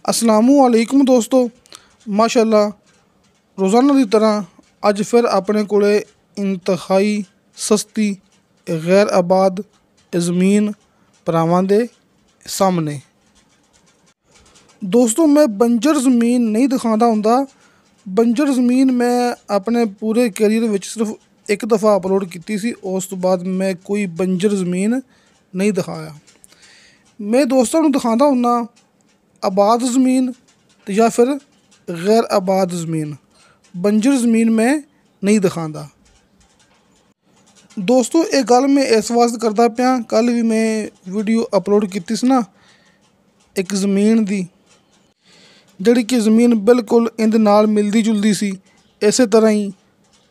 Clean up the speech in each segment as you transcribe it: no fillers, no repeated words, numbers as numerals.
अस्सलामुअलैकुम दोस्तों, माशाअल्लाह रोज़ाना की तरह अज फिर अपने कोले इंतहाई सस्ती गैर आबाद ज़मीन भरावां दे सामने। दोस्तों, मैं बंजर ज़मीन नहीं दिखाता हुंदा। बंजर ज़मीन मैं अपने पूरे कैरियर विच सिर्फ एक दफ़ा अपलोड की सी, उस तो बाद मैं कोई बंजर ज़मीन नहीं दिखाया। मैं दोस्तों नूं दिखाता हुन्ना आबाद ज़मीन या फिर गैर आबाद ज़मीन। बंजर ज़मीन मैं नहीं दिखाता। दोस्तों, ये गल मैं इस वास्ते करदा पिया, कल भी मैं वीडियो अपलोड की सी ना एक ज़मीन दी, जिहड़ी कि ज़मीन बिल्कुल इंदे नाल मिलदी जुलदी सी। इस तरह ही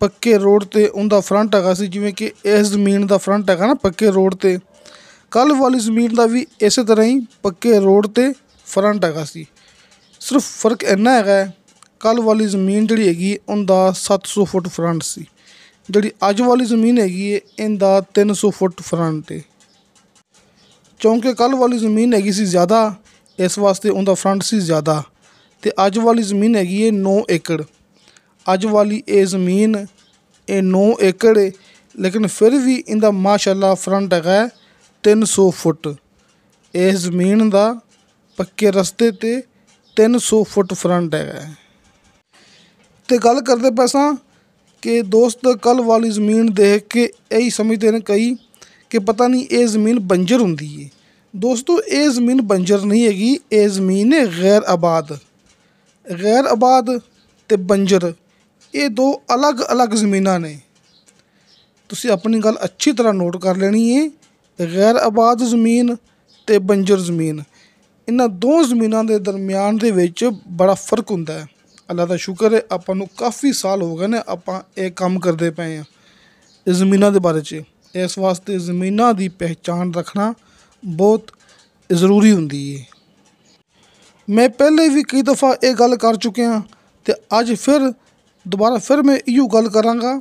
पक्के रोड ते उनका फ्रंट हैगा सी, जिवें कि इस ज़मीन का फ्रंट हैगा ना पक्के रोड ते। कल वाली ज़मीन का भी इस तरह ही पक्के रोड ते फ्रंट हैगा सी। सिर्फ फर्क इन्ना हैगा, कल वाली ज़मीन जिहड़ी हैगी उनका 700 फुट फ्रंट सी, जिहड़ी अज वाली ज़मीन हैगी है इनका 300 फुट फ्रंट है। क्योंकि कल वाली ज़मीन हैगी सी ज़्यादा, इस वास्ते उनका फ्रंट सी ज़्यादा। तो अज वाली ज़मीन हैगी है 9 एकड़। अज वाली ये ज़मीन ये 9 एकड़ है, लेकिन फिर भी इनका माशाअल्लाह फ्रंट हैगा 300 फुट। इस ज़मीन का पक्के रस्ते ते 300 फुट फ्रंट हैगा। तो गल करते पैसा कि दोस्त कल वाली ज़मीन देख के यही समझते हैं कई कि पता नहीं ये ज़मीन बंजर होंदी है। दोस्तों, ये ज़मीन बंजर नहीं हैगी, ये ज़मीन है गैर आबाद। गैर आबाद ते बंजर ये दो अलग अलग ज़मीनां ने। तुसीं अपनी गल अच्छी तरह नोट कर लेनी है। गैर आबाद ज़मीन ते बंजर ज़मीन, इन्हां दो ज़मीनां दे दरम्यान दे विच बड़ा फ़र्क हुंदा है। अल्लाह दा शुक्र है आपां नूं काफ़ी साल हो गए ने आपां ये काम करदे पए हां ज़मीनां दे बारे च। इस वास्ते ज़मीनां दी पहचान रखना बहुत ज़रूरी हुंदी है। मैं पहले भी कई दफ़ा ये गल कर चुकिया ते अज फिर दोबारा फिर मैं इहो गल करांगा।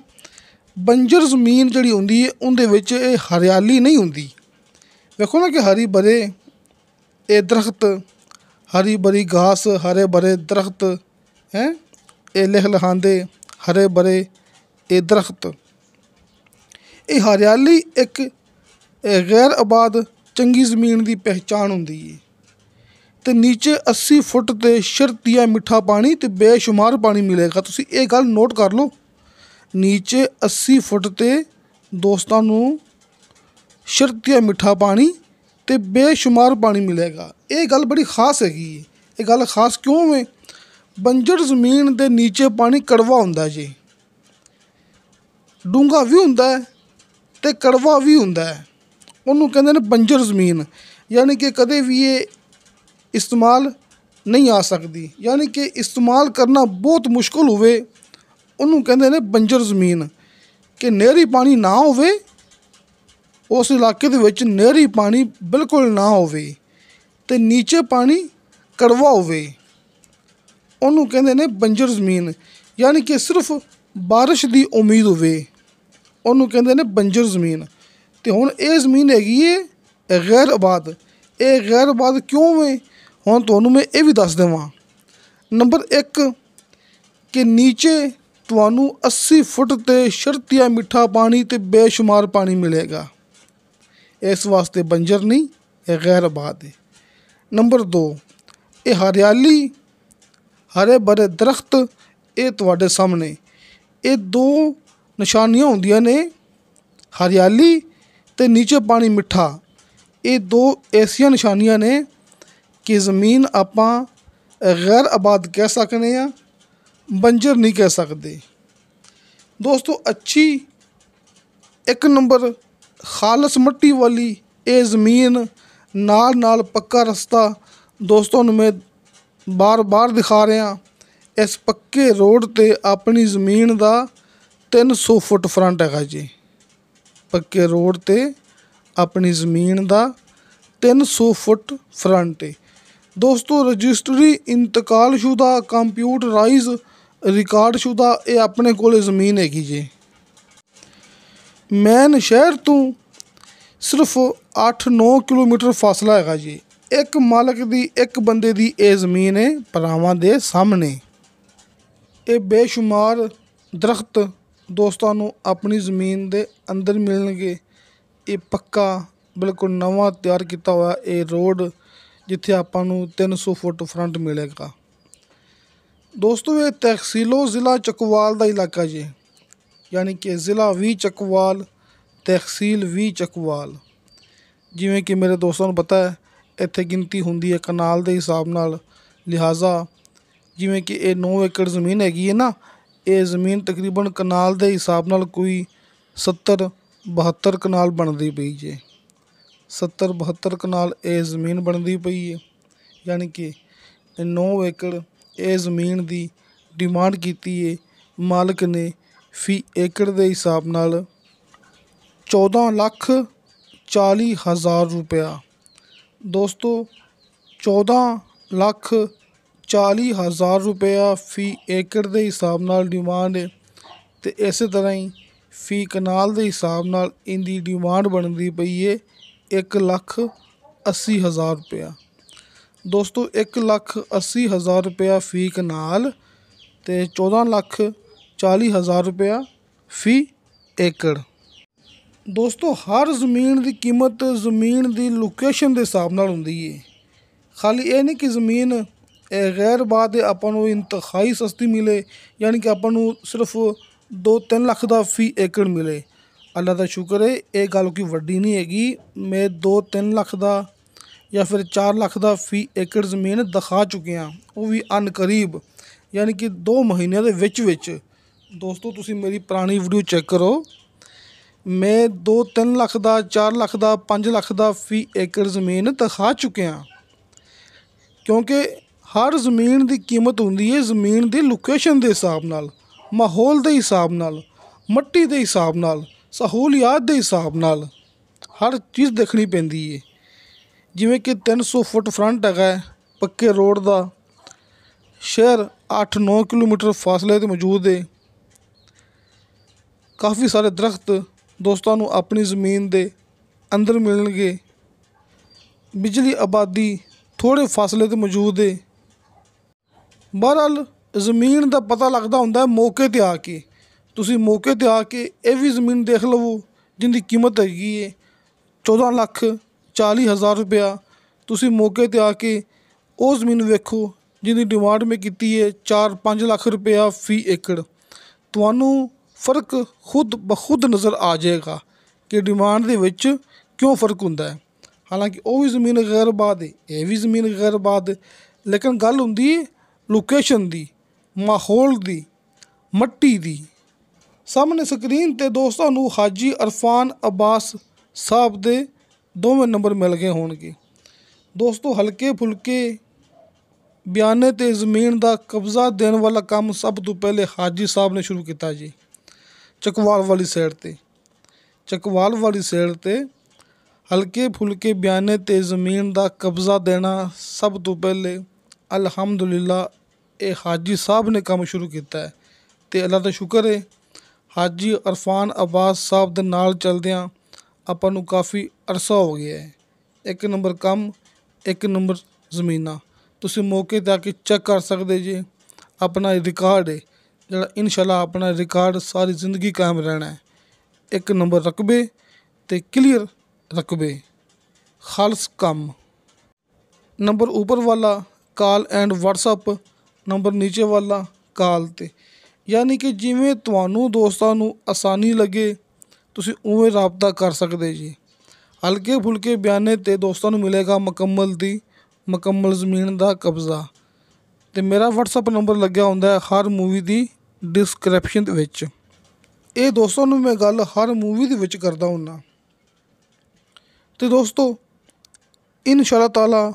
बंजर ज़मीन जिहड़ी हुंदी है उंदे विच हरियाली नहीं हुंदी। वेखो ना कि हरी भरे ये दरख्त, हरी भरी घास, हरे भरे दरख्त हैं, ये लहलहांदे हरे भरे ये दरख्त, ये हरियाली एक गैर आबाद चंगी ज़मीन की पहचान हुंदी है। तो नीचे 80 फुट ते शर्तिया मिठा पानी ते बेशुमार पानी मिलेगा। तुसीं ये गल नोट कर लो, नीचे 80 फुट ते दोस्तां नूं शर्तिया मिठा पानी ते बेशुमार पानी मिलेगा। ये गल बड़ी खास हैगी है। ये गल खास क्यों है? बंजर ज़मीन दे नीचे पानी कड़वा हुंदा जी, डूंगा भी हुंदा है ते कड़वा भी हुंदा है। उन्होंने कहते हैं बंजर ज़मीन, यानी कि कदे भी ये इस्तेमाल नहीं आ सकती, यानी कि इस्तेमाल करना बहुत मुश्किल हुए उन्होंने कहते हैं बंजर ज़मीन। कि नहरी पानी ना होवे, उस इलाके दे विच नहरी पानी बिल्कुल ना होवे ते नीचे पानी कड़वा होवे, उन्होंने कहते हैं बंजर ज़मीन। यानी कि सिर्फ बारिश की उम्मीद होवे, उन्होंने कहते हैं बंजर ज़मीन। तो हुण ये ज़मीन हैगी है गैर आबाद। ये गैर आबाद क्यों है हुण तुहानूं मैं ये भी दस देवां। नंबर 1 कि नीचे तुहानूं 80 फुट ते शर्तिया मिठा पानी ते बेशुमार पानी मिलेगा। इस वास्ते बंजर नहीं, ये गैर आबाद है। नंबर 2, ये हरियाली, हरे भरे दरख्त, ये तुहाडे सामने ये दो निशानियां होंदियां ने, हरियाली ते नीचे पानी मिठा। ये दो ऐसियां निशानियां ने कि ज़मीन आपां गैर आबाद कह सकने आ, बंजर नहीं कह सकते। दोस्तों, अच्छी एक नंबर खालस मट्टी वाली ये ज़मीन, नाल नाल पक्का रस्ता दोस्तों नूं मैं बार बार दिखा रहा। इस पक्के रोड ते अपनी ज़मीन का 300 फुट फ्रंट हैगा जी। पक्के रोड ते अपनी ज़मीन का 300 फुट फ्रंट है। दोस्तों, रजिस्ट्री इंतकालशुदा कंप्यूटराइज रिकॉर्डशुदा ये अपने कोल ज़मीन हैगी जी। मैन शहर तो सिर्फ 8-9 किलोमीटर फासला हैगा जी। ਇੱਕ ਮਾਲਕ ਦੀ ਇੱਕ ਬੰਦੇ ਦੀ ਇਹ ਜ਼ਮੀਨ ਹੈ ਭਰਾਵਾਂ ਦੇ ਸਾਹਮਣੇ। ਇਹ ਬੇਸ਼ੁਮਾਰ ਦਰਖਤ ਦੋਸਤਾਂ ਨੂੰ ਆਪਣੀ ਜ਼ਮੀਨ ਦੇ ਅੰਦਰ ਮਿਲਣਗੇ। ਇਹ ਪੱਕਾ ਬਿਲਕੁਲ ਨਵਾਂ ਤਿਆਰ ਕੀਤਾ ਹੋਇਆ ਇਹ ਰੋਡ, ਜਿੱਥੇ ਆਪਾਂ ਨੂੰ 300 ਫੁੱਟ ਫਰੰਟ ਮਿਲੇਗਾ। ਦੋਸਤੋ ਇਹ ਤਹਿਸੀਲੋ ਜ਼ਿਲ੍ਹਾ ਚੱਕਵਾਲ ਦਾ ਇਲਾਕਾ ਜੀ, ਯਾਨੀ ਕਿ ਜ਼ਿਲ੍ਹਾ ਵੀ ਚੱਕਵਾਲ, ਤਹਿਸੀਲ ਵੀ ਚੱਕਵਾਲ। ਜਿਵੇਂ ਕਿ ਮੇਰੇ ਦੋਸਤਾਂ ਨੂੰ ਪਤਾ ਹੈ ਇੱਥੇ ਗਿਣਤੀ ਹੁੰਦੀ ਹੈ ਕਨਾਲ ਦੇ ਹਿਸਾਬ ਨਾਲ, ਲਿਹਾਜ਼ਾ ਜਿਵੇਂ ਕਿ ਇਹ 9 ਏਕੜ ਜ਼ਮੀਨ ਹੈਗੀ ਹੈ ਨਾ, ਇਹ ਜ਼ਮੀਨ ਤਕਰੀਬਨ ਕਨਾਲ ਦੇ ਹਿਸਾਬ ਨਾਲ ਕੋਈ 70-72 ਕਨਾਲ ਬਣਦੀ ਪਈ ਜੇ। 70-72 ਕਨਾਲ ਇਹ ਜ਼ਮੀਨ ਬਣਦੀ ਪਈ ਹੈ, ਯਾਨੀ ਕਿ 9 ਏਕੜ ਇਹ ਜ਼ਮੀਨ ਦੀ ਡਿਮਾਂਡ ਕੀਤੀ ਹੈ ਮਾਲਕ ਨੇ ਫੀ ਏਕੜ ਦੇ ਹਿਸਾਬ ਨਾਲ 14,40,000 ਰੁਪਇਆ। ਦੋਸਤੋ 14,40,000 ਰੁਪਇਆ ਫੀ ਏਕੜ ਦੇ ਹਿਸਾਬ ਨਾਲ ਡਿਮਾਂਡ ਹੈ, ਅਤੇ ਇਸੇ ਤਰ੍ਹਾਂ ਹੀ ਫੀ ਕਨਾਲ ਦੇ ਹਿਸਾਬ ਨਾਲ ਇਹਦੀ ਡਿਮਾਂਡ ਬਣਦੀ ਪਈ ਹੈ 1,80,000 ਰੁਪਇਆ। ਦੋਸਤੋ 1,80,000 ਰੁਪਇਆ ਫੀ ਕਨਾਲ ਅਤੇ 14,40,000 ਰੁਪਇਆ ਫੀ ਏਕੜ। ਦੋਸਤੋ ਹਰ ਜ਼ਮੀਨ ਦੀ ਕੀਮਤ ਜ਼ਮੀਨ ਦੀ ਲੋਕੇਸ਼ਨ ਦੇ ਹਿਸਾਬ ਨਾਲ ਹੁੰਦੀ ਹੈ। ਖਾਲੀ ਇਹ ਨਹੀਂ ਕਿ ਜ਼ਮੀਨ ਗੈਰ ਬਾਤ ਆਪਾਂ ਨੂੰ ਇੰਤਹਾਈ ਸਸਤੀ ਮਿਲੇ, ਯਾਨੀ ਕਿ ਆਪਾਂ ਨੂੰ ਸਿਰਫ 2-3 ਲੱਖ ਦਾ ਫੀ ਏਕੜ ਮਿਲੇ। ਅੱਲਾ ਦਾ ਸ਼ੁਕਰ ਹੈ ਇਹ ਗੱਲ ਕੋਈ ਵੱਡੀ ਨਹੀਂ ਹੈਗੀ। ਮੈਂ 2-3 ਲੱਖ ਦਾ ਜਾਂ ਫਿਰ 4 ਲੱਖ ਦਾ ਫੀ ਏਕੜ ਜ਼ਮੀਨ ਦਿਖਾ ਚੁੱਕਿਆ, ਉਹ ਵੀ ਅਨਕਰੀਬ, ਯਾਨੀ ਕਿ 2 ਮਹੀਨਿਆਂ ਦੇ ਵਿੱਚ। ਦੋਸਤੋ ਤੁਸੀਂ ਮੇਰੀ ਪੁਰਾਣੀ ਵੀਡੀਓ ਚੈੱਕ ਕਰੋ, ਮੈਂ 2-3 ਲੱਖ ਦਾ, 4 ਲੱਖ ਦਾ, 5 ਲੱਖ ਦਾ ਫੀ ਏਕੜ ਜ਼ਮੀਨ ਦਿਖਾ ਚੁੱਕਿਆ। ਕਿਉਂਕਿ ਹਰ ਜ਼ਮੀਨ ਦੀ ਕੀਮਤ ਹੁੰਦੀ ਹੈ ਜ਼ਮੀਨ ਦੀ ਲੋਕੇਸ਼ਨ ਦੇ ਹਿਸਾਬ ਨਾਲ, ਮਾਹੌਲ ਦੇ ਹਿਸਾਬ ਨਾਲ, ਮਿੱਟੀ ਦੇ ਹਿਸਾਬ ਨਾਲ, ਸਹੂਲੀਅਤ ਦੇ ਹਿਸਾਬ ਨਾਲ ਹਰ ਚੀਜ਼ ਦੇਖਣੀ ਪੈਂਦੀ ਹੈ। ਜਿਵੇਂ ਕਿ 300 ਫੁੱਟ ਫਰੰਟ ਹੈਗਾ ਪੱਕੇ ਰੋਡ ਦਾ, ਸ਼ਹਿਰ 8-9 ਕਿਲੋਮੀਟਰ ਫਾਸਲੇ 'ਤੇ ਮੌਜੂਦ ਹੈ। ਕਾਫੀ ਸਾਰੇ ਦਰਖਤ ਦੋਸਤਾਂ ਨੂੰ ਆਪਣੀ ਜ਼ਮੀਨ ਦੇ ਅੰਦਰ ਮਿਲਣਗੇ। ਬਿਜਲੀ ਆਬਾਦੀ ਥੋੜ੍ਹੇ ਫਾਸਲੇ 'ਤੇ ਮੌਜੂਦ ਹੈ। ਬਹਰਹਾਲ ਜ਼ਮੀਨ ਦਾ ਪਤਾ ਲੱਗਦਾ ਹੁੰਦਾ ਮੌਕੇ 'ਤੇ ਆ ਕੇ। ਤੁਸੀਂ ਮੌਕੇ 'ਤੇ ਆ ਕੇ ਇਹ ਵੀ ਜ਼ਮੀਨ ਦੇਖ ਲਵੋ ਜਿਹਦੀ ਕੀਮਤ ਹੈਗੀ ਹੈ 14,40,000 ਰੁਪਇਆ। ਤੁਸੀਂ ਮੌਕੇ 'ਤੇ ਆ ਕੇ ਉਹ ਜ਼ਮੀਨ ਵੇਖੋ ਜਿਹਦੀ ਡਿਮਾਂਡ ਮੈਂ ਕੀਤੀ ਹੈ 4-5 ਲੱਖ ਰੁਪਇਆ ਫੀ ਏਕੜ। ਤੁਹਾਨੂੰ ਫ਼ਰਕ ਖੁਦ ਬਖੁਦ ਨਜ਼ਰ ਆ ਜਾਏਗਾ ਕਿ ਡਿਮਾਂਡ ਦੇ ਵਿੱਚ ਕਿਉਂ ਫ਼ਰਕ ਹੁੰਦਾ ਹੈ। ਹਾਲਾਂਕਿ ਉਹ ਵੀ ਜ਼ਮੀਨ ਗੈਰ ਬਾਤ ਹੈ, ਇਹ ਵੀ ਜ਼ਮੀਨ ਗੈਰ ਬਾਤ ਹੈ, ਲੇਕਿਨ ਗੱਲ ਹੁੰਦੀ ਹੈ ਲੋਕੇਸ਼ਨ ਦੀ, ਮਾਹੌਲ ਦੀ, ਮਿੱਟੀ ਦੀ। ਸਾਹਮਣੇ ਸਕਰੀਨ 'ਤੇ ਦੋਸਤਾਂ ਨੂੰ ਹਾਜੀ ਅਰਫਾਨ ਅਬਾਸ ਸਾਹਿਬ ਦੇ ਦੋਵੇਂ ਨੰਬਰ ਮਿਲ ਗਏ ਹੋਣਗੇ। ਦੋਸਤੋ ਹਲਕੇ ਫੁਲਕੇ ਬਿਆਨੇ 'ਤੇ ਜ਼ਮੀਨ ਦਾ ਕਬਜ਼ਾ ਦੇਣ ਵਾਲਾ ਕੰਮ ਸਭ ਤੋਂ ਪਹਿਲੇ ਹਾਜੀ ਸਾਹਿਬ ਨੇ ਸ਼ੁਰੂ ਕੀਤਾ ਜੀ। ਚੱਕਵਾਲ ਵਾਲੀ ਸਾਈਡ 'ਤੇ ਹਲਕੇ ਫੁਲਕੇ ਬਿਆਨੇ 'ਤੇ ਜ਼ਮੀਨ ਦਾ ਕਬਜ਼ਾ ਦੇਣਾ ਸਭ ਤੋਂ ਪਹਿਲੇ ਅਲਹਮਦੁਲਿਲਾ ਇਹ ਹਾਜੀ ਸਾਹਿਬ ਨੇ ਕੰਮ ਸ਼ੁਰੂ ਕੀਤਾ ਹੈ, ਅਤੇ ਅੱਲਾ ਦਾ ਸ਼ੁਕਰ ਹੈ ਹਾਜੀ ਅਰਫਾਨ ਅਬਾਸ ਸਾਹਿਬ ਦੇ ਨਾਲ ਚੱਲਦਿਆਂ ਆਪਾਂ ਨੂੰ ਕਾਫੀ ਅਰਸਾ ਹੋ ਗਿਆ ਹੈ। 1 ਨੰਬਰ ਕੰਮ, 1 ਨੰਬਰ ਜ਼ਮੀਨਾਂ। ਤੁਸੀਂ ਮੌਕੇ 'ਤੇ ਆ ਕੇ ਚੈੱਕ ਕਰ ਸਕਦੇ ਜੇ। ਆਪਣਾ ਰਿਕਾਰਡ ਹੈ ਜਿਹੜਾ ਇਨਸ਼ਾਅੱਲਾ ਆਪਣਾ ਰਿਕਾਰਡ ਸਾਰੀ ਜ਼ਿੰਦਗੀ ਕਾਇਮ ਰਹਿਣਾ ਹੈ। 1 ਨੰਬਰ ਰਕਬੇ ਅਤੇ ਕਲੀਅਰ ਰਕਬੇ, ਖਾਲਸ ਕੰਮ। ਨੰਬਰ ऊपर वाला कॉल एंड WhatsApp, ਨੰਬਰ ਨੀਚੇ ਵਾਲਾ ਕਾਲ 'ਤੇ। ਯਾਨੀ ਕਿ ਜਿਵੇਂ ਤੁਹਾਨੂੰ ਦੋਸਤਾਂ ਨੂੰ ਆਸਾਨੀ ਲੱਗੇ ਤੁਸੀਂ ਉਵੇਂ ਰਾਬਤਾ ਕਰ ਸਕਦੇ ਜੀ। ਹਲਕੇ ਫੁਲਕੇ ਬਿਆਨੇ 'ਤੇ ਦੋਸਤਾਂ ਨੂੰ ਮਿਲੇਗਾ ਮੁਕੰਮਲ ਜ਼ਮੀਨ ਦਾ ਕਬਜ਼ਾ। ਅਤੇ ਮੇਰਾ WhatsApp ਨੰਬਰ ਲੱਗਿਆ ਹੁੰਦਾ ਹੈ ਹਰ ਮੂਵੀ ਦੀ ਡਿਸਕ੍ਰਿਪਸ਼ਨ ਦੇ ਵਿੱਚ। ਇਹ ਦੋਸਤਾਂ ਨੂੰ ਮੈਂ ਗੱਲ ਹਰ ਮੂਵੀ ਦੇ ਵਿੱਚ ਕਰਦਾ ਹੁੰਦਾ। ਅਤੇ ਦੋਸਤੋ ਇਨਸ਼ਾਅੱਲਾ ਤਾਲਾ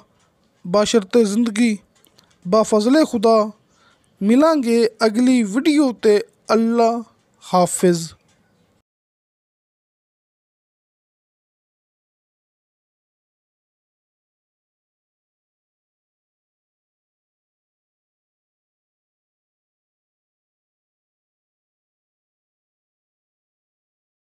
ਬਾਸ਼ਰਤੇ ਜ਼ਿੰਦਗੀ ਬਾਫਜ਼ਲੇ ਖੁਦਾ ਮਿਲਾਂਗੇ ਅਗਲੀ ਵੀਡੀਓ 'ਤੇ। ਅੱਲਾ ਹਾਫਿਜ਼।